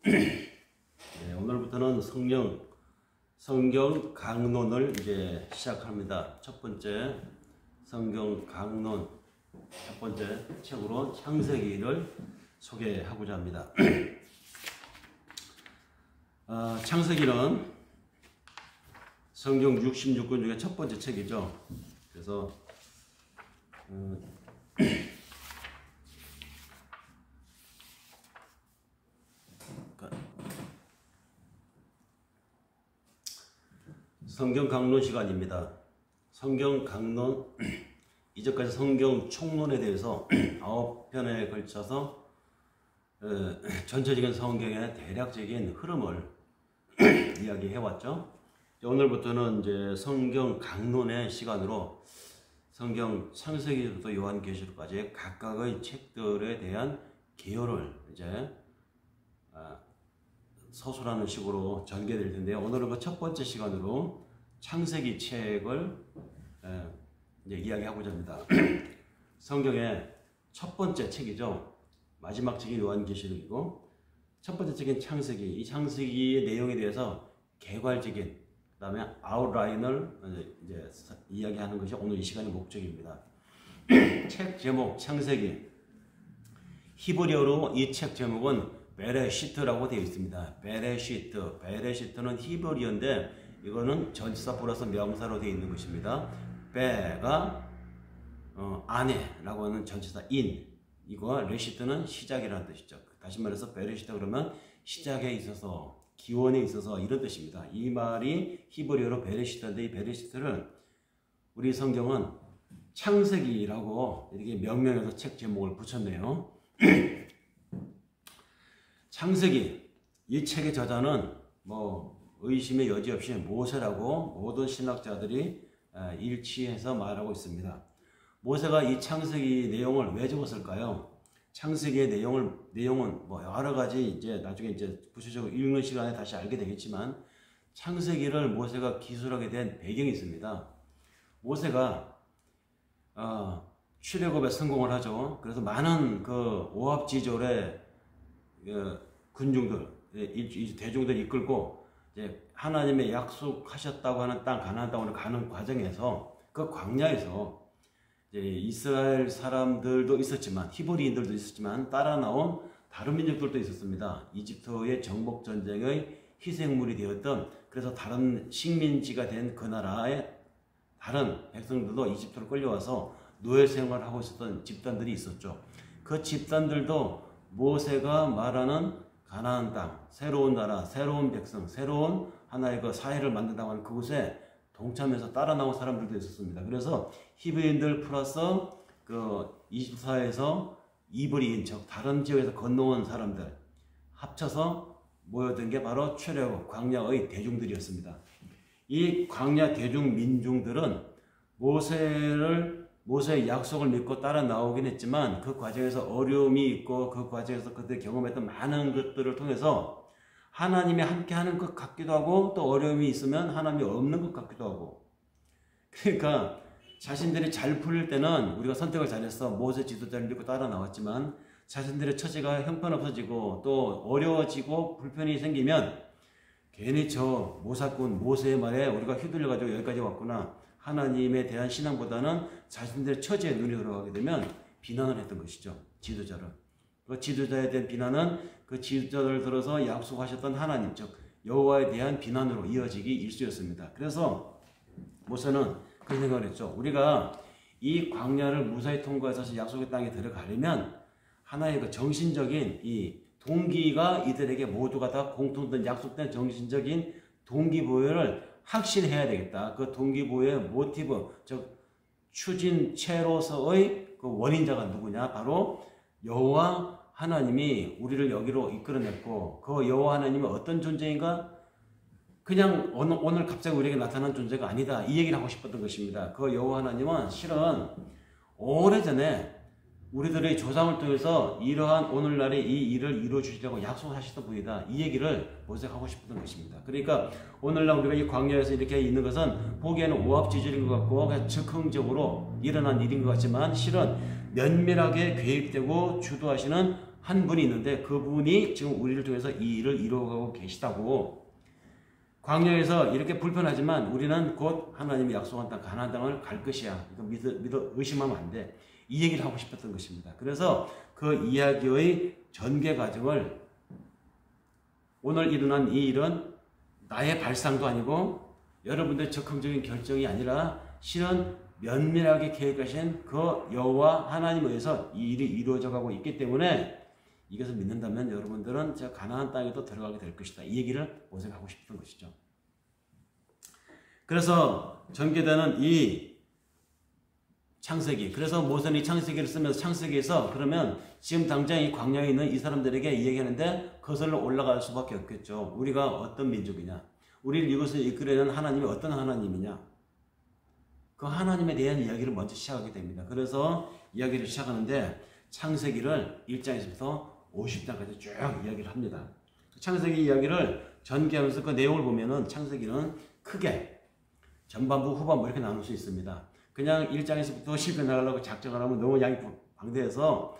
네, 오늘부터는 성경 강론을 이제 시작합니다. 첫 번째 성경 강론 첫 번째 책으로 창세기를 소개하고자 합니다. 창세기는 성경 66권 중에 첫 번째 책이죠. 그래서 성경 강론 시간입니다. 성경 강론, 이제까지 성경 총론에 대해서 9편에 걸쳐서 전체적인 성경의 대략적인 흐름을 이야기해왔죠. 오늘부터는 이제 성경 강론의 시간으로 성경 창세기부터 요한계시록까지 각각의 책들에 대한 개요를 이제 서술하는 식으로 전개될 텐데요. 오늘은 그 첫 번째 시간으로 창세기 책을 이제 이야기하고자 합니다. 성경의 첫 번째 책이죠. 마지막 책이 요한계시록이고 첫 번째 책인 창세기. 이 창세기의 내용에 대해서 개괄적인 그다음에 아웃라인을 이제 이야기하는 것이 오늘 이 시간의 목적입니다. 책 제목 창세기. 히브리어로 이 책 제목은 베레시트라고 되어 있습니다. 베레시트. 베레시트는 히브리어인데 이거는 전치사 플러스 명사로 되어 있는 것입니다. 베가 안에라고 하는 전치사 인, 이거 레시트는 시작이라는 뜻이죠. 다시 말해서 베레시트 그러면 시작에 있어서, 기원에 있어서 이런 뜻입니다. 이 말이 히브리어로 베레시트인데 이 베레시트를 우리 성경은 창세기라고 이렇게 명명해서 책 제목을 붙였네요. 창세기, 이 책의 저자는 의심의 여지 없이 모세라고 모든 신학자들이 일치해서 말하고 있습니다. 모세가 이 창세기 내용을 왜 적었을까요? 창세기의 내용은 여러 가지 이제 나중에 이제 구체적으로 읽는 시간에 다시 알게 되겠지만 창세기를 모세가 기술하게 된 배경이 있습니다. 모세가 출애굽에 성공을 하죠. 그래서 많은 그 오합지졸의 군중들, 대중들 이끌고 이제 하나님의 약속하셨다고 하는 땅, 가나안 땅으로 가는 과정에서 그 광야에서 이제 이스라엘 사람들도 있었지만 히브리인들도 있었지만 따라 나온 다른 민족들도 있었습니다. 이집트의 정복 전쟁의 희생물이 되었던, 그래서 다른 식민지가 된 그 나라의 다른 백성들도 이집트로 끌려와서 노예 생활을 하고 있었던 집단들이 있었죠. 그 집단들도 모세가 말하는 가나안 땅, 새로운 나라, 새로운 백성, 새로운 하나의 그 사회를 만든다고 하는 그곳에 동참해서 따라 나온 사람들도 있었습니다. 그래서 히브리인들 플러스 그 이집트 사회에서 이브리인, 즉 다른 지역에서 건너온 사람들 합쳐서 모여든 게 바로 출애굽 광야의 대중들이었습니다. 이 광야 대중 민중들은 모세의 약속을 믿고 따라 나오긴 했지만 그 과정에서 어려움이 있고 그 과정에서 그들이 경험했던 많은 것들을 통해서 하나님이 함께 하는 것 같기도 하고 또 어려움이 있으면 하나님이 없는 것 같기도 하고, 그러니까 자신들이 잘 풀릴 때는 우리가 선택을 잘했어, 모세 지도자를 믿고 따라 나왔지만 자신들의 처지가 형편없어지고 또 어려워지고 불편이 생기면 괜히 저 모사꾼 모세의 말에 우리가 휘둘려가지고 여기까지 왔구나, 하나님에 대한 신앙보다는 자신들의 처지에 눈이 돌아가게 되면 비난을 했던 것이죠. 지도자를. 그 지도자에 대한 비난은 그 지도자를 들어서 약속하셨던 하나님, 즉 여호와에 대한 비난으로 이어지기 일쑤였습니다. 그래서 모세는 그런 생각을 했죠. 우리가 이 광야를 무사히 통과해서 약속의 땅에 들어가려면 하나의 그 정신적인 이 동기가 이들에게 모두가 다 공통된 약속된 정신적인 동기부여를 확신해야 되겠다. 그 동기부여의 모티브, 즉 추진체로서의 그 원인자가 누구냐? 바로 여호와 하나님이 우리를 여기로 이끌어냈고 그 여호와 하나님은 어떤 존재인가? 그냥 오늘 갑자기 우리에게 나타난 존재가 아니다. 이 얘기를 하고 싶었던 것입니다. 그 여호와 하나님은 실은 오래전에 우리들의 조상을 통해서 이러한 오늘날의 이 일을 이루어주시려고 약속하셨던 분이다. 이 얘기를 모세가 하고 싶었던 것입니다. 그러니까 오늘날 우리가 이 광야에서 이렇게 있는 것은 보기에는 오합지졸인 것 같고 그냥 즉흥적으로 일어난 일인 것 같지만 실은 면밀하게 계획되고 주도하시는 한 분이 있는데 그분이 지금 우리를 통해서 이 일을 이루어가고 계시다고. 광야에서 이렇게 불편하지만 우리는 곧 하나님이 약속한 땅 가나안 땅을 갈 것이야. 이거 믿어 의심하면 안 돼. 이 얘기를 하고 싶었던 것입니다. 그래서 그 이야기의 전개 과정을 오늘 일어난 이 일은 나의 발상도 아니고 여러분들의 적극적인 결정이 아니라 실은 면밀하게 계획하신 그 여호와 하나님에 의해서 이 일이 이루어져 가고 있기 때문에 이것을 믿는다면 여러분들은 제가 가나안 땅에도 들어가게 될 것이다. 이 얘기를 모세가 하고 싶은 것이죠. 그래서 전개되는 이 창세기, 그래서 모세는 이 창세기를 쓰면서 창세기에서 그러면 지금 당장 이 광야에 있는 이 사람들에게 이야기하는데 거슬러 올라갈 수밖에 없겠죠. 우리가 어떤 민족이냐, 우리를 이곳에 이끌어내는 하나님이 어떤 하나님이냐, 그 하나님에 대한 이야기를 먼저 시작하게 됩니다. 그래서 이야기를 시작하는데 창세기를 1장에서부터 50장까지 쭉 이야기를 합니다. 창세기 이야기를 전개하면서 그 내용을 보면은 창세기는 크게 전반부, 후반부 이렇게 나눌 수 있습니다. 그냥 1장에서부터 실패 나가려고 작정을 하면 너무 양이 방대해서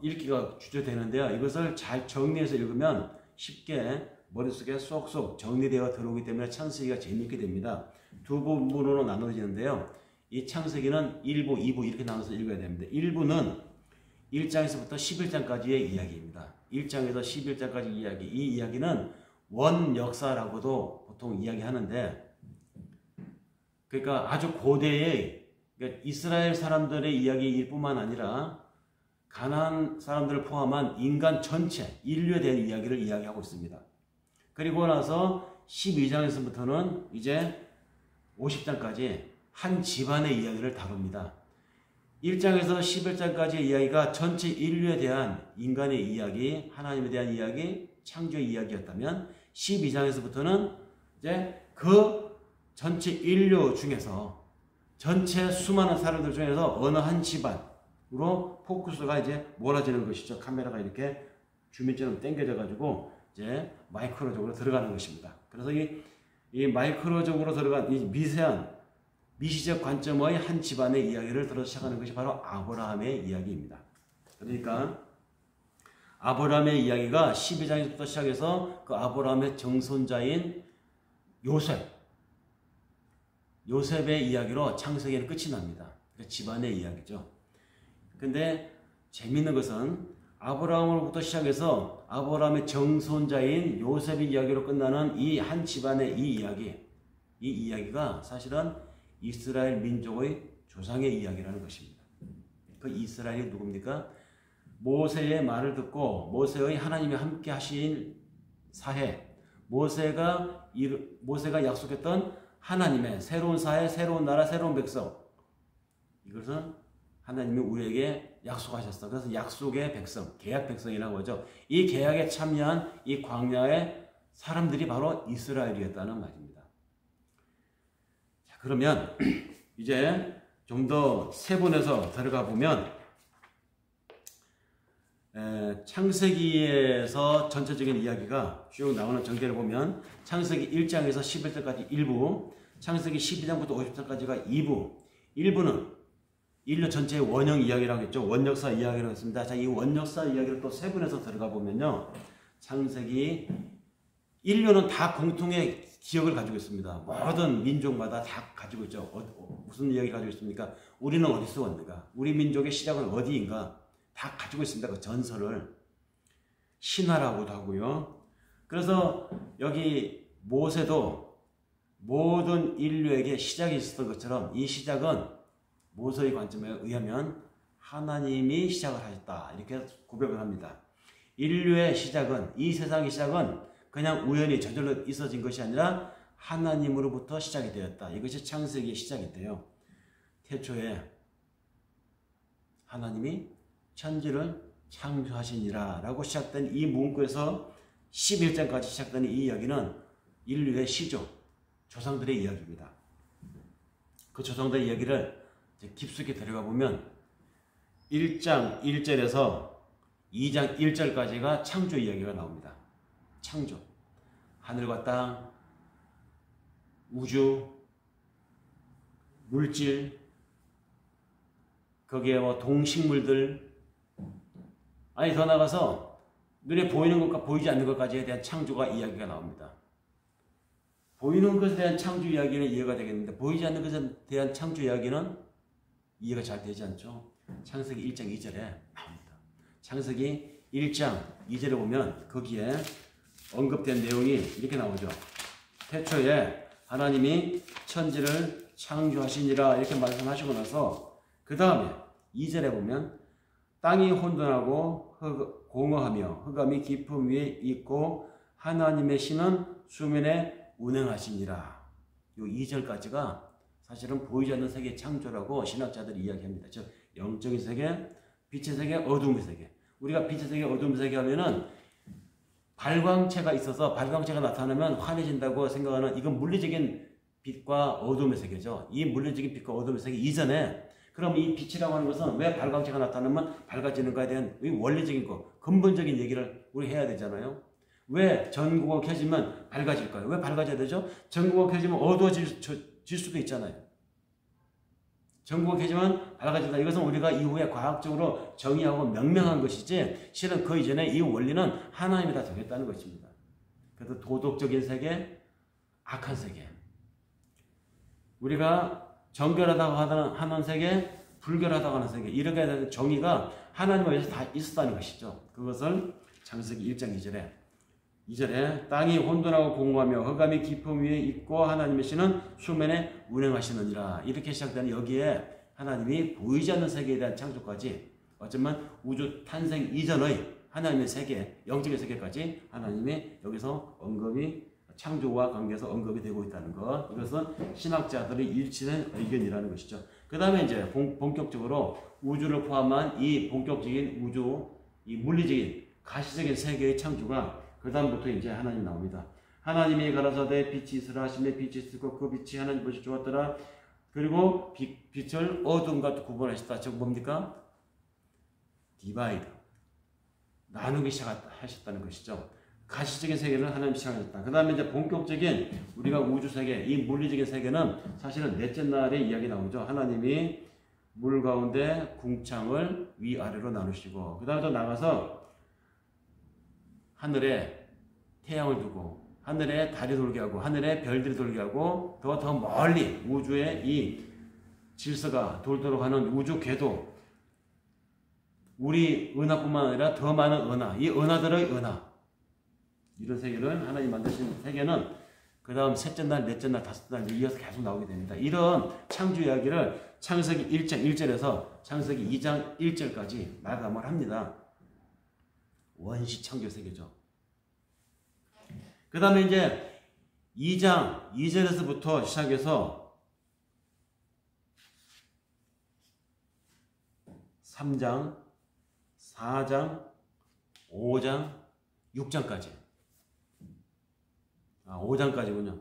읽기가 주저되는데요. 이것을 잘 정리해서 읽으면 쉽게 머릿속에 쏙쏙 정리되어 들어오기 때문에 창세기가 재미있게 됩니다. 두 부분으로 나눠지는데요. 이 창세기는 1부, 2부 이렇게 나눠서 읽어야 됩니다. 1부는 1장에서부터 11장까지의 이야기입니다. 1장에서 11장까지 이야기. 이 이야기는 원역사라고도 보통 이야기하는데, 그러니까 아주 고대의, 그러니까 이스라엘 사람들의 이야기일 뿐만 아니라 가나안 사람들을 포함한 인간 전체, 인류에 대한 이야기를 이야기하고 있습니다. 그리고 나서 12장에서부터는 이제 50장까지 한 집안의 이야기를 다룹니다. 1장에서 11장까지의 이야기가 전체 인류에 대한 인간의 이야기, 하나님에 대한 이야기, 창조의 이야기였다면 12장에서부터는 이제 그 전체 인류 중에서 전체 수많은 사람들 중에서 어느 한 집안으로 포커스가 이제 몰아지는 것이죠. 카메라가 이렇게 주민처럼 당겨져 가지고 이제 마이크로적으로 들어가는 것입니다. 그래서 이 마이크로적으로 들어간 이 미세한 미시적 관점의 한 집안의 이야기를 들어 시작하는 것이 바로 아브라함의 이야기입니다. 그러니까 아브라함의 이야기가 12장에서부터 시작해서 그 아브라함의 정손자인 요셉의 이야기로 창세기는 끝이 납니다. 그 집안의 이야기죠. 근데 재밌는 것은 아브라함으로부터 시작해서 아브라함의 정손자인 요셉의 이야기로 끝나는 이 한 집안의 이 이야기가 사실은 이스라엘 민족의 조상의 이야기라는 것입니다. 그 이스라엘이 누굽니까? 모세의 말을 듣고 모세의 하나님이 함께 하신 사해, 모세가 약속했던 하나님의 새로운 사해, 새로운 나라, 새로운 백성, 이것은 하나님이 우리에게 약속하셨어. 그래서 약속의 백성, 계약 백성이라고 하죠. 이 계약에 참여한 이 광야의 사람들이 바로 이스라엘이었다는 말입니다. 자, 그러면 이제 좀 더 세분해서 들어가 보면 창세기에서 전체적인 이야기가 쭉 나오는 전개를 보면 창세기 1장에서 11장까지 1부, 창세기 12장부터 50장까지가 2부, 1부는 인류 전체의 원형 이야기라고 했죠. 원역사 이야기라고 했습니다. 자, 이 원역사 이야기를 또 세분해서 들어가 보면요. 창세기 인류는 다 공통의 기억을 가지고 있습니다. 모든 민족마다 다 가지고 있죠. 무슨 이야기 가지고 있습니까? 우리는 어디서 왔는가? 우리 민족의 시작은 어디인가? 다 가지고 있습니다. 그 전설을 신화라고도 하고요. 그래서 여기 모세도 모든 인류에게 시작이 있었던 것처럼 이 시작은 모세의 관점에 의하면 하나님이 시작을 하셨다. 이렇게 고백을 합니다. 인류의 시작은, 이 세상의 시작은 그냥 우연히 저절로 있어진 것이 아니라 하나님으로부터 시작이 되었다. 이것이 창세기의 시작인데요. 태초에 하나님이 천지를 창조하시니라 라고 시작된 이 문구에서 11장까지 시작되는 이 이야기는 인류의 시조, 조상들의 이야기입니다. 그 조상들의 이야기를 깊숙이 들어가 보면 1장 1절에서 2장 1절까지가 창조 이야기가 나옵니다. 창조. 하늘과 땅, 우주, 물질, 거기에 뭐 동식물들, 아니 더 나가서 눈에 보이는 것과 보이지 않는 것까지에 대한 창조가 이야기가 나옵니다. 보이는 것에 대한 창조 이야기는 이해가 되겠는데 보이지 않는 것에 대한 창조 이야기는 이해가 잘 되지 않죠. 창세기 1장 2절에 나옵니다. 창세기 1장 2절에 보면 거기에 언급된 내용이 이렇게 나오죠. 태초에 하나님이 천지를 창조하시니라 이렇게 말씀하시고 나서 그 다음에 2절에 보면 땅이 혼돈하고 공허하며 흑암이 깊음 위에 있고 하나님의 신은 수면에 운행하시니라. 이 2절까지가 사실은 보이지 않는 세계의 창조라고 신학자들이 이야기합니다. 즉 영적인 세계, 빛의 세계, 어둠의 세계. 우리가 빛의 세계, 어둠의 세계 하면은 발광체가 있어서 발광체가 나타나면 환해진다고 생각하는 이건 물리적인 빛과 어둠의 세계죠. 이 물리적인 빛과 어둠의 세계 이전에 그럼 이 빛이라고 하는 것은 왜 발광체가 나타나면 밝아지는가에 대한 원리적인 거, 근본적인 얘기를 우리 해야 되잖아요. 왜 전구가 켜지면 밝아질까요? 왜 밝아져야 되죠? 전구가 켜지면 어두워질 수도 있잖아요. 전구가 켜지면 밝아진다. 이것은 우리가 이후에 과학적으로 정의하고 명명한 것이지 실은 그 이전에 이 원리는 하나님이 다 정했다는 것입니다. 그래서 도덕적인 세계, 악한 세계. 우리가 정결하다고 하는 세계, 불결하다고 하는 세계 이렇게 되는 정의가 하나님에 의해서 다 있었다는 것이죠. 그것을 창세기 1장 2절에 땅이 혼돈하고 공허하며 흑암이 깊음 위에 있고 하나님의 신은 수면에 운행하시느니라 이렇게 시작되는 여기에 하나님이 보이지 않는 세계에 대한 창조까지 어쩌면 우주 탄생 이전의 하나님의 세계, 영적인 세계까지 하나님이 여기서 언급이 창조와 관계에서 언급이 되고 있다는 것. 이것은 신학자들의 일치된 의견이라는 것이죠. 그 다음에 이제 본격적으로 우주를 포함한 이 본격적인 우주, 이 물리적인 가시적인 세계의 창조가 그 다음부터 이제 하나님 나옵니다. 하나님이 가라사대 빛이 있으라 하시매 빛이 있었고 그 빛이 하나님 보시 좋았더라. 그리고 빛을 어둠과 구분하셨다. 즉 뭡니까? 디바이드. 나누기 시작하셨다는 것이죠. 가시적인 세계를 하나님 시작하셨다. 그 다음에 이제 본격적인 우리가 우주 세계, 이 물리적인 세계는 사실은 넷째 날에 이야기 나오죠. 하나님이 물 가운데 궁창을 위아래로 나누시고 그 다음에 또 나가서 하늘에 태양을 두고 하늘에 달이 돌게 하고 하늘에 별들이 돌게 하고 더 멀리 우주의 이 질서가 돌도록 하는 우주 궤도 우리 은하뿐만 아니라 더 많은 은하, 이 은하들의 은하 이런 세계를 하나님 만드신 세계는 그 다음 셋째 날, 넷째 날, 다섯째 날 이어서 계속 나오게 됩니다. 이런 창조 이야기를 창세기 1장 1절에서 창세기 2장 1절까지 마감을 합니다. 원시 창조 세계죠. 그 다음에 이제 2장 2절에서부터 시작해서 3장, 4장, 5장, 6장까지 5장까지군요.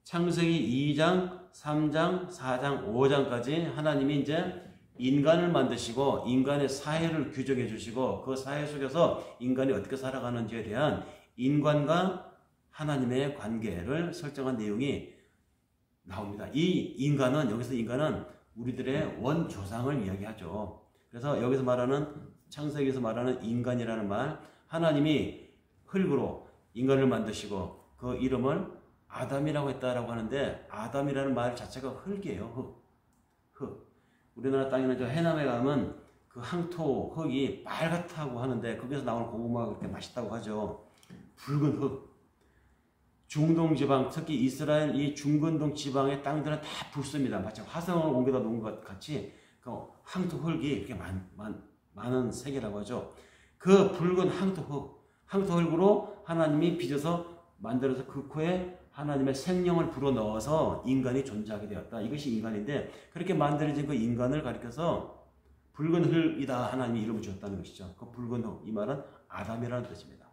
창세기 2장, 3장, 4장, 5장까지 하나님이 이제 인간을 만드시고 인간의 사회를 규정해 주시고 그 사회 속에서 인간이 어떻게 살아가는지에 대한 인간과 하나님의 관계를 설정한 내용이 나옵니다. 여기서 인간은 우리들의 원조상을 이야기하죠. 그래서 여기서 말하는 창세기에서 말하는 인간이라는 말, 하나님이 흙으로 인간을 만드시고 그 이름을 아담이라고 했다라고 하는데 아담이라는 말 자체가 흙이에요. 흙. 우리나라 땅에는 저 해남에 가면 그 항토 흙이 빨갛다고 하는데 거기서 나오는 고구마가 그렇게 맛있다고 하죠. 붉은 흙. 중동 지방, 특히 이스라엘 이 중근동 지방의 땅들은 다 붉습니다. 마치 화성을 옮겨다 놓은 것 같이 그 항토 흙이 그렇게 많은 세계라고 하죠. 그 붉은 항토 흙으로 하나님이 빚어서 만들어서 그 코에 하나님의 생명을 불어넣어서 인간이 존재하게 되었다. 이것이 인간인데 그렇게 만들어진 그 인간을 가리켜서 붉은 흙이다 하나님이 이름을 주었다는 것이죠. 그 붉은 흙, 이 말은 아담이라는 뜻입니다.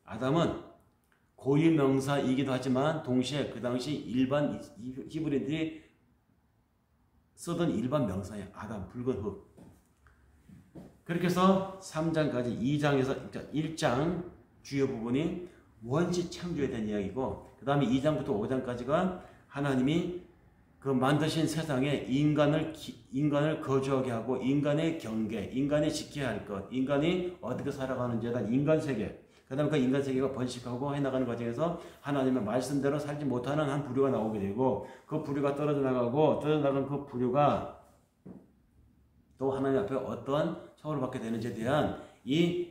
아담은 고유명사이기도 하지만 동시에 그 당시 일반 히브리들이 쓰던 일반 명사예요. 아담, 붉은 흙. 그렇게 해서 3장까지 2장에서 1장 주요 부분이 원시 창조에 대한 이야기고 그 다음에 2장부터 5장까지가 하나님이 그 만드신 세상에 인간을 거주하게 하고 인간의 경계, 인간이 지켜야 할 것, 인간이 어떻게 살아가는지에 대한 인간 세계, 그 다음에 그 인간 세계가 번식하고 해나가는 과정에서 하나님의 말씀대로 살지 못하는 한 부류가 나오게 되고 그 부류가 떨어져 나간 그 부류가 또 하나님 앞에 어떠한 처벌을 받게 되는지에 대한 이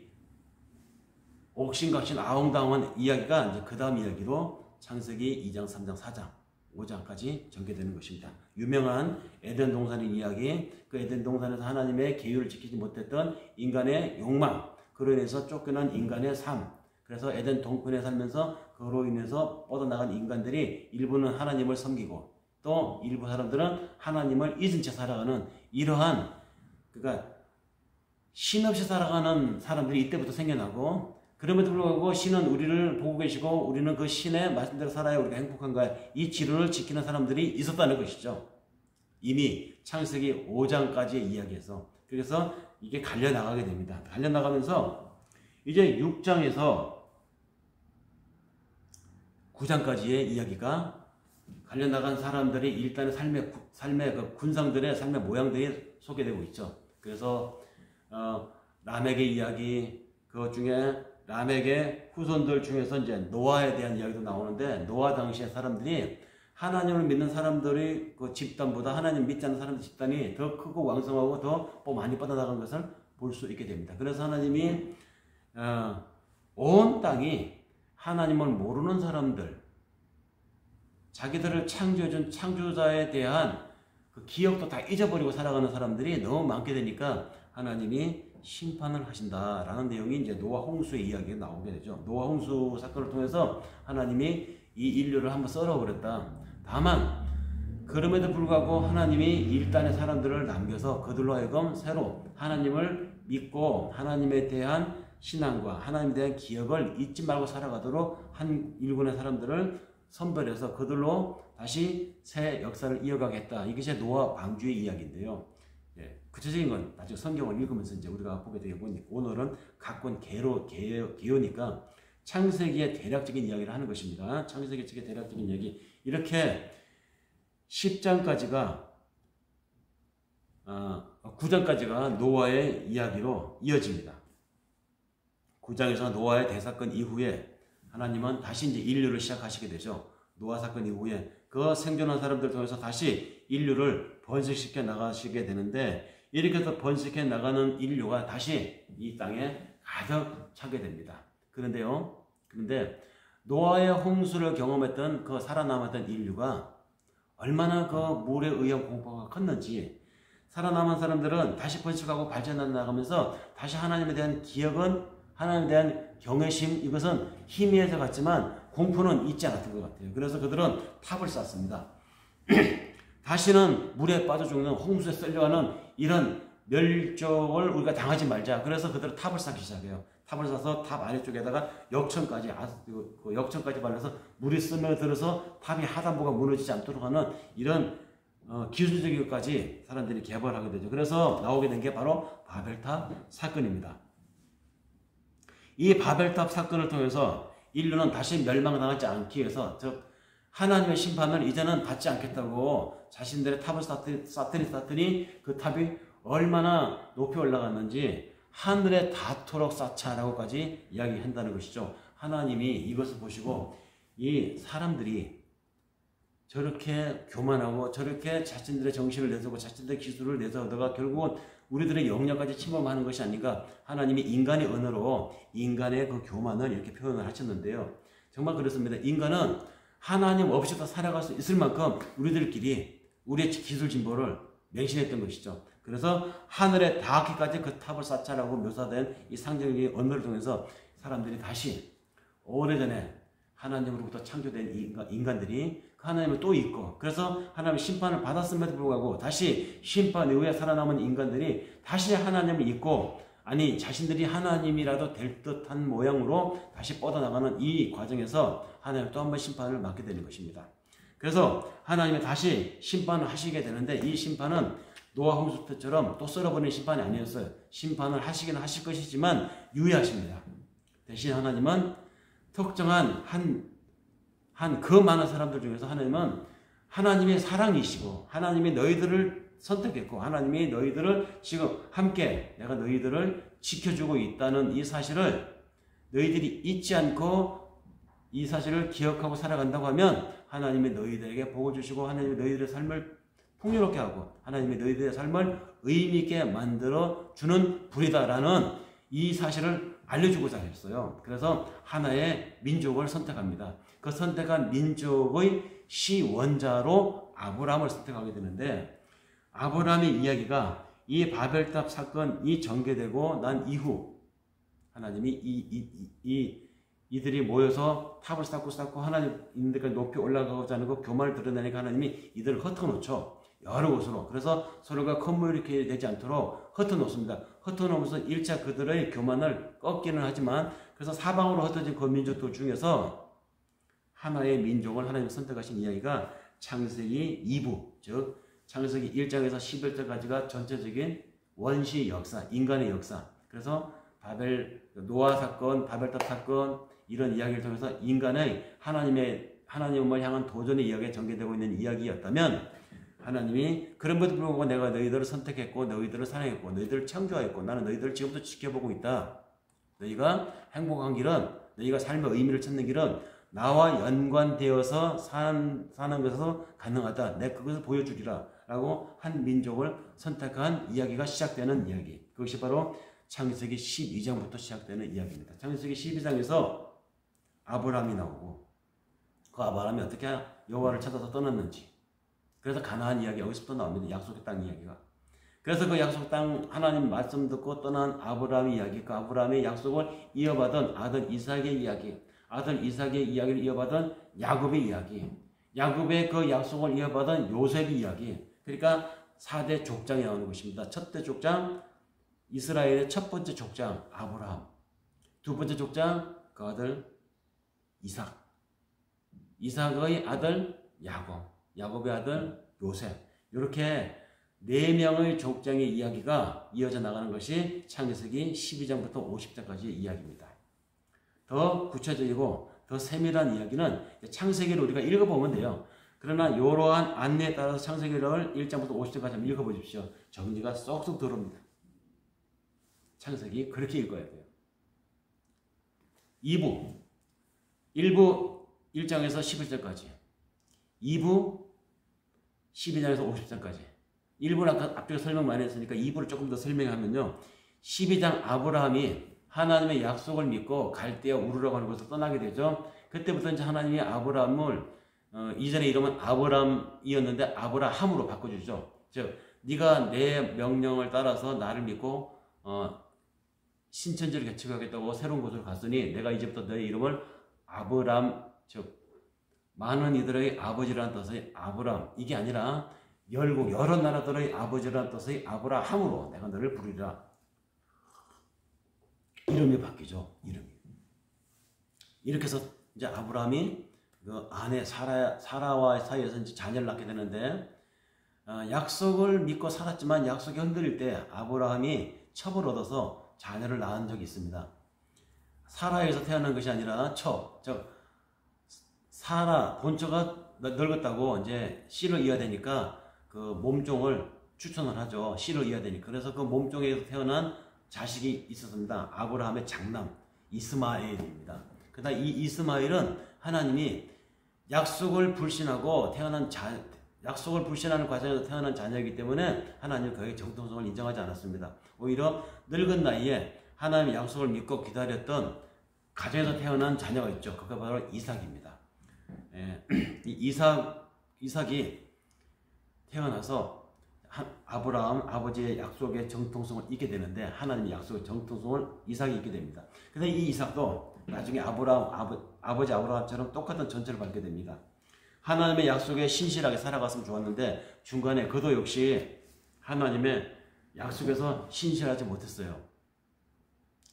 옥신각신 아웅다웅한 이야기가 이제 그 다음 이야기로 창세기 2장, 3장, 4장, 5장까지 전개되는 것입니다. 유명한 에덴 동산의 이야기, 그 에덴 동산에서 하나님의 계율을 지키지 못했던 인간의 욕망, 그로 인해서 쫓겨난 인간의 삶, 그래서 에덴 동편에 살면서 그로 인해서 뻗어나간 인간들이 일부는 하나님을 섬기고 또 일부 사람들은 하나님을 잊은 채 살아가는 이러한, 그러니까 신 없이 살아가는 사람들이 이때부터 생겨나고, 그럼에도 불구하고 신은 우리를 보고 계시고 우리는 그 신의 말씀대로 살아야 우리가 행복한가, 이 지론을 지키는 사람들이 있었다는 것이죠. 이미 창세기 5장까지의 이야기에서. 그래서 이게 갈려나가게 됩니다. 갈려나가면서 이제 6장에서 9장까지의 이야기가 갈려나간 사람들이 일단의 삶의 그 군상들의 삶의 모양들이 소개되고 있죠. 그래서 라멕의 이야기, 그 중에 라멕의 후손들 중에서 이제 노아에 대한 이야기도 나오는데, 노아 당시의 사람들이 하나님을 믿는 사람들이 그 집단보다 하나님 믿지 않는 사람들 집단이 더 크고 왕성하고 더 많이 뻗어나간 것을 볼 수 있게 됩니다. 그래서 하나님이 온 땅이 하나님을 모르는 사람들, 자기들을 창조해준 창조자에 대한 그 기억도 다 잊어버리고 살아가는 사람들이 너무 많게 되니까 하나님이 심판을 하신다라는 내용이 이제 노아 홍수의 이야기가 나오게 되죠. 노아 홍수 사건을 통해서 하나님이 이 인류를 한번 썰어버렸다. 다만 그럼에도 불구하고 하나님이 일단의 사람들을 남겨서 그들로 하여금 새로 하나님을 믿고 하나님에 대한 신앙과 하나님에 대한 기억을 잊지 말고 살아가도록 한 일군의 사람들을 선별해서 그들로 다시 새 역사를 이어가겠다. 이것이 노아 왕주의 이야기인데요. 구체적인 건 나중에 성경을 읽으면서 이제 우리가 보게 되고, 오늘은 각권 개요니까 창세기의 대략적인 이야기를 하는 것입니다. 창세기 측의 대략적인 이야기. 이렇게 10장까지가 9장까지가 노아의 이야기로 이어집니다. 9장에서 노아의 대사건 이후에 하나님은 다시 이제 인류를 시작하시게 되죠. 노아 사건 이후에 그 생존한 사람들 통해서 다시 인류를 번식시켜 나가시게 되는데, 이렇게 해서 번식해 나가는 인류가 다시 이 땅에 가득 차게 됩니다. 그런데 노아의 홍수를 경험했던 그 살아남았던 인류가 얼마나 그 물에 의한 공포가 컸는지, 살아남은 사람들은 다시 번식하고 발전해 나가면서 다시 하나님에 대한 기억은, 하나님에 대한 경외심, 이것은 희미해져 갔지만 공포는 잊지 않았던 것 같아요. 그래서 그들은 탑을 쌓습니다. 다시는 물에 빠져 죽는, 홍수에 쓸려가는 이런 멸종을 우리가 당하지 말자. 그래서 그들은 탑을 쌓기 시작해요. 탑을 쌓아서 탑 아래쪽에다가 역청까지, 그 역청까지 발라서 물이 스며들어서 탑이 하단부가 무너지지 않도록 하는 이런 기술적인 것까지 사람들이 개발하게 되죠. 그래서 나오게 된 게 바로 바벨탑 사건입니다. 이 바벨탑 사건을 통해서 인류는 다시 멸망당하지 않기 위해서, 즉 하나님의 심판을 이제는 받지 않겠다고 자신들의 탑을 쌓더니 그 탑이 얼마나 높이 올라갔는지 하늘에 닿도록 쌓자라고까지 이야기한다는 것이죠. 하나님이 이것을 보시고 이 사람들이 저렇게 교만하고 저렇게 자신들의 정신을 내세우고 자신들의 기술을 내세우다가 결국은 우리들의 영역까지 침범하는 것이 아닌가, 하나님이 인간의 언어로 인간의 그 교만을 이렇게 표현을 하셨는데요. 정말 그렇습니다. 인간은 하나님 없이도 살아갈 수 있을 만큼 우리들끼리 우리의 기술 진보를 맹신했던 것이죠. 그래서 하늘에 닿기까지 그 탑을 쌓자라고 묘사된 이 상징적인 언어를 통해서 사람들이 다시 오래전에 하나님으로부터 창조된 인간들이 그 하나님을 또 잊고, 그래서 하나님의 심판을 받았음에도 불구하고 다시 심판 이후에 살아남은 인간들이 다시 하나님을 잊고, 아니 자신들이 하나님이라도 될 듯한 모양으로 다시 뻗어나가는 이 과정에서 하나님 또 한 번 심판을 받게 되는 것입니다. 그래서 하나님이 다시 심판을 하시게 되는데, 이 심판은 노아 홍수 때처럼 또 썰어버리는 심판이 아니었어요. 심판을 하시긴 하실 것이지만 유예하십니다. 대신 하나님은 특정한 한 그 많은 사람들 중에서 하나님은 하나님의 사랑이시고 하나님이 너희들을 선택했고 하나님이 너희들을 지금 함께 내가 너희들을 지켜주고 있다는 이 사실을 너희들이 잊지 않고 이 사실을 기억하고 살아간다고 하면 하나님이 너희들에게 복을 주시고 하나님이 너희들의 삶을 풍요롭게 하고 하나님이 너희들의 삶을 의미있게 만들어 주는 분이다라는 이 사실을 알려주고자 했어요. 그래서 하나의 민족을 선택합니다. 그 선택한 민족의 시원자로 아브라함을 선택하게 되는데 아브라함의 이야기가 이 바벨탑 사건이 전개되고 난 이후 하나님이 이들이 모여서 탑을 쌓고 하나님 있는 데까지 높이 올라가고자 하는 그 교만을 드러내니까 하나님이 이들을 흩어놓죠. 여러 곳으로. 그래서 서로가 커뮤니케이트 되지 않도록 흩어놓습니다. 흩어놓으면서 1차 그들의 교만을 꺾기는 하지만 그래서 사방으로 흩어진 그 민족들 중에서 하나의 민족을 하나님이 선택하신 이야기가 창세기 2부, 즉 창세기 1장에서 11절까지가 전체적인 원시 역사, 인간의 역사. 그래서 노아 사건, 바벨탑 사건 이런 이야기를 통해서 인간의 하나님을 향한 도전의 이야기가 전개되고 있는 이야기였다면 하나님이 그럼에도 불구하고 내가 너희들을 선택했고 너희들을 사랑했고 너희들을 창조하였고 나는 너희들을 지금부터 지켜보고 있다. 너희가 행복한 길은 너희가 삶의 의미를 찾는 길은 나와 연관되어서 사는 것에서 가능하다. 내가 그것을 보여주리라 라고 한 민족을 선택한 이야기가 시작되는 이야기. 그것이 바로 창세기 12장부터 시작되는 이야기입니다. 창세기 12장에서 아브라함이 나오고 그 아브라함이 어떻게 여호와를 찾아서 떠났는지 그래서 가나안 이야기 여기서부터 나옵니다. 약속의 땅 이야기가. 그래서 그 약속의 땅 하나님 말씀 듣고 떠난 아브라함의 이야기 그 아브라함의 약속을 이어받은 아들 이삭의 이야기 아들 이삭의 이야기를 이어받은 야곱의 이야기 야곱의 그 약속을 이어받은 요셉의 이야기 그러니까 4대 족장이 나오는 것입니다. 첫째 족장 이스라엘의 첫 번째 족장 아브라함 두 번째 족장 그 아들 이삭 이삭의 아들 야곱의 아들 요셉 이렇게 4명의 족장의 이야기가 이어져 나가는 것이 창세기 12장부터 50장까지의 이야기입니다. 더 구체적이고 더 세밀한 이야기는 창세기를 우리가 읽어보면 돼요. 그러나 이러한 안내에 따라서 창세기를 1장부터 50장까지 한번 읽어보십시오. 정리가 쏙쏙 들어옵니다. 창세기 그렇게 읽어야 돼요. 2부 1부 1장에서 11절까지 2부 12장에서 50장까지 1부는 아까 앞쪽에 설명 많이 했으니까 2부를 조금 더 설명하면요. 12장 아브라함이 하나님의 약속을 믿고 갈대아 우르라고 하는 곳을 떠나게 되죠. 그때부터 이제 하나님이 아브라함을 이전에 이름은 아브람이었는데 아브라함으로 바꿔주죠. 즉 네가 내 명령을 따라서 나를 믿고 신천지를 개척하겠다고 새로운 곳으로 갔으니 내가 이제부터 너의 이름을 아브람 즉 많은 이들의 아버지라는 뜻의 아브람 이게 아니라 여러 나라들의 아버지라는 뜻의 아브라함으로 내가 너를 부르리라. 이름이 바뀌죠. 이름이. 이렇게 해서 이제 아브라함이 그 아내 사라와 사이에서 이제 자녀를 낳게 되는데 약속을 믿고 살았지만 약속이 흔들릴 때 아브라함이 첩을 얻어서 자녀를 낳은 적이 있습니다. 사라에서 태어난 것이 아니라 사라 본처가 늙었다고 이제 씨를 이어야 되니까 그 몸종을 추천을 하죠. 씨를 이어야 되니까. 그래서 그 몸종에서 태어난 자식이 있었습니다. 아브라함의 장남 이스마엘입니다. 그러나 이 이스마엘은 하나님이 약속을 불신하고 약속을 불신하는 과정에서 태어난 자녀이기 때문에 하나님은 그의 정통성을 인정하지 않았습니다. 오히려 늙은 나이에 하나님의 약속을 믿고 기다렸던 가정에서 태어난 자녀가 있죠. 그가 바로 이삭입니다. 이삭이 태어나서 아브라함 아버지의 약속의 정통성을 잊게 되는데 하나님의 약속의 정통성을 이삭이 잊게 됩니다. 그런데 이 이삭도 나중에 아버지 아브라함처럼 똑같은 전체를 밟게 됩니다. 하나님의 약속에 신실하게 살아갔으면 좋았는데 중간에 그도 역시 하나님의 약속에서 신실하지 못했어요.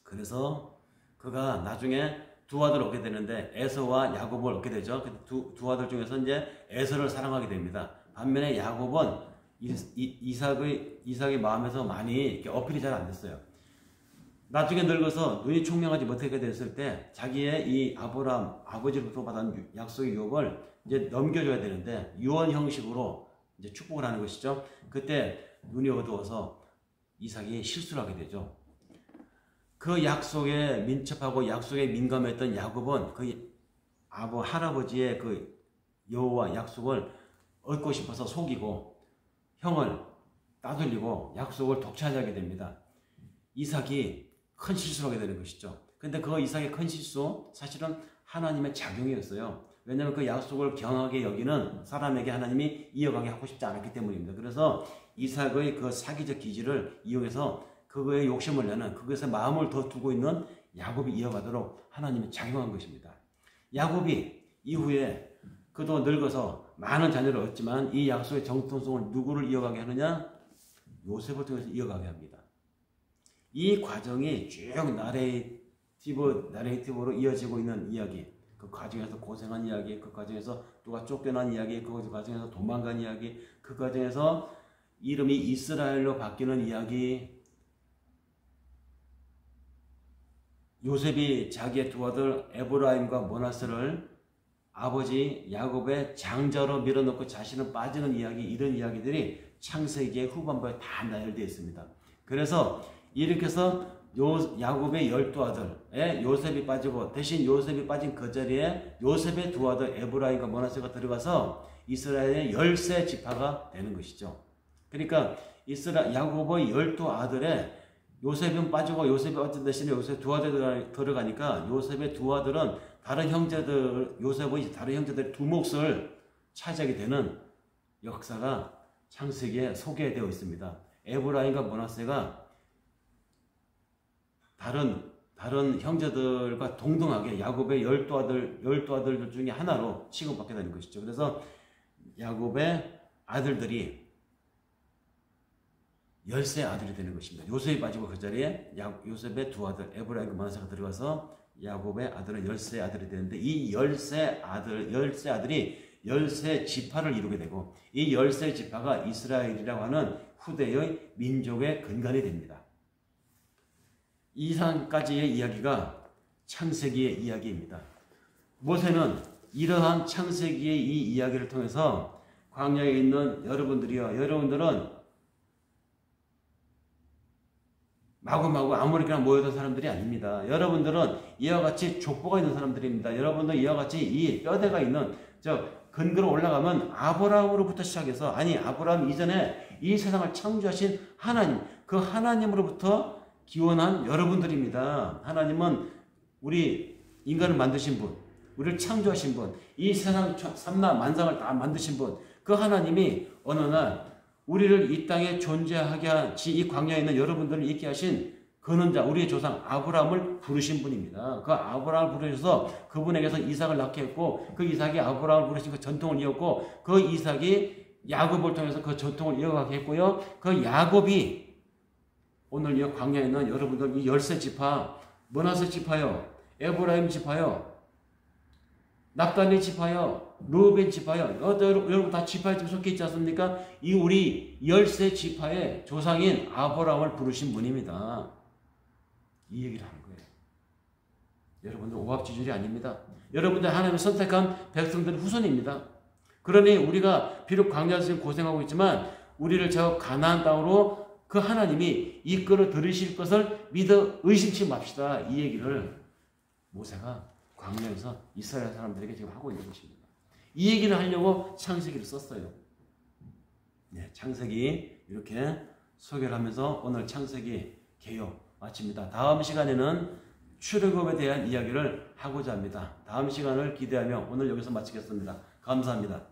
그래서 그가 나중에 두 아들을 얻게 되는데 에서와 야곱을 얻게 되죠. 두 아들 중에서 이제 에서를 사랑하게 됩니다. 반면에 야곱은 이삭의 마음에서 많이 이렇게 어필이 잘 안 됐어요. 나중에 늙어서 눈이 총명하지 못하게 됐을 때 자기의 이 아브라함 아버지로부터 받은 약속의 유업을 이제 넘겨줘야 되는데 유언 형식으로 이제 축복을 하는 것이죠. 그때 눈이 어두워서 이삭이 실수를 하게 되죠. 그 약속에 민첩하고 약속에 민감했던 야곱은 그 할아버지의 그 여호와 약속을 얻고 싶어서 속이고 형을 따돌리고 약속을 독차지하게 됩니다. 이삭이 큰 실수를 하게 되는 것이죠. 근데 그 이삭의 큰 실수 사실은 하나님의 작용이었어요. 왜냐하면 그 약속을 경하게 여기는 사람에게 하나님이 이어가게 하고 싶지 않았기 때문입니다. 그래서 이삭의 그 사기적 기질을 이용해서 그거에 욕심을 내는 그것에 마음을 더 두고 있는 야곱이 이어가도록 하나님이 작용한 것입니다. 야곱이 이후에 그도 늙어서 많은 자녀를 얻지만 이 약속의 정통성을 누구를 이어가게 하느냐? 요셉을 통해서 이어가게 합니다. 이 과정이 쭉 나레이티브로 이어지고 있는 이야기, 그 과정에서 고생한 이야기, 그 과정에서 누가 쫓겨난 이야기, 그 과정에서 도망간 이야기, 그 과정에서 이름이 이스라엘로 바뀌는 이야기, 요셉이 자기의 두 아들 에브라임과 므낫세를 아버지 야곱의 장자로 밀어넣고 자신은 빠지는 이야기, 이런 이야기들이 창세기의 후반부에 다 나열되어 있습니다. 그래서 이렇게 해서 야곱의 12아들에 요셉이 빠지고 대신 요셉이 빠진 그 자리에 요셉의 두 아들 에브라임과 므낫세가 들어가서 이스라엘의 13지파가 되는 것이죠. 그러니까 야곱의 12아들에 요셉은 빠지고 요셉이 빠진 대신에 요셉 두 아들이 들어가니까 요셉의 두 아들은 요셉의 다른 형제들의 두 몫을 차지하게 되는 역사가 창세기에 소개되어 있습니다. 에브라임과 므낫세가 다른 형제들과 동등하게 야곱의 12아들 중에 하나로 취급받게 되는 것이죠. 그래서 야곱의 아들들이 13아들이 되는 것입니다. 요셉이 빠지고 그 자리에 요셉의 두 아들 에브라임과 므낫세가 들어가서 야곱의 아들은 13아들이 되는데 이 13아들이 13지파를 이루게 되고 이 13지파가 이스라엘이라고 하는 후대의 민족의 근간이 됩니다. 이상까지의 이야기가 창세기의 이야기입니다. 모세는 이러한 창세기의 이 이야기를 통해서 광야에 있는 여러분들은 마구마구 아무렇게나 모여든 사람들이 아닙니다. 여러분들은 이와 같이 족보가 있는 사람들입니다. 여러분들은 이와 같이 이 뼈대가 있는 근거로 올라가면 아브라함으로부터 시작해서 아브라함 이전에 이 세상을 창조하신 하나님, 그 하나님으로부터 기원한 여러분들입니다. 하나님은 우리 인간을 만드신 분, 우리를 창조하신 분, 이 세상 삼라 만상을 다 만드신 분, 그 하나님이 어느 날 우리를 이 땅에 존재하게 하시 이 광야에 있는 여러분들을 있게 하신 근원자, 우리의 조상 아브라함을 부르신 분입니다. 그 아브라함을 부르셔서 그분에게서 이삭을 낳게 했고 그 이삭이 아브라함을 부르신 그 전통을 이었고 그 이삭이 야곱을 통해서 그 전통을 이어가게 했고요. 그 야곱이 오늘 이 광야에 있는 여러분들 이 13지파, 므낫세 지파요, 에브라임 지파요, 납달리 지파요, 르우벤 지파요. 여러분 다 지파에 속해 있지 않습니까? 이 우리 13지파의 조상인 아브라함을 부르신 분입니다. 이 얘기를 하는 거예요. 여러분들 오합지졸이 아닙니다. 여러분들 하나님이 선택한 백성들의 후손입니다. 그러니 우리가 비록 광야에서 고생하고 있지만 우리를 저 가나안 땅으로 그 하나님이 이끌어 들으실 것을 믿어 의심치 맙시다. 이 얘기를 모세가 광야에서 이스라엘 사람들에게 지금 하고 있는 것입니다. 이 얘기를 하려고 창세기를 썼어요. 네, 창세기 이렇게 소개를 하면서 오늘 창세기 개요 마칩니다. 다음 시간에는 출애굽에 대한 이야기를 하고자 합니다. 다음 시간을 기대하며 오늘 여기서 마치겠습니다. 감사합니다.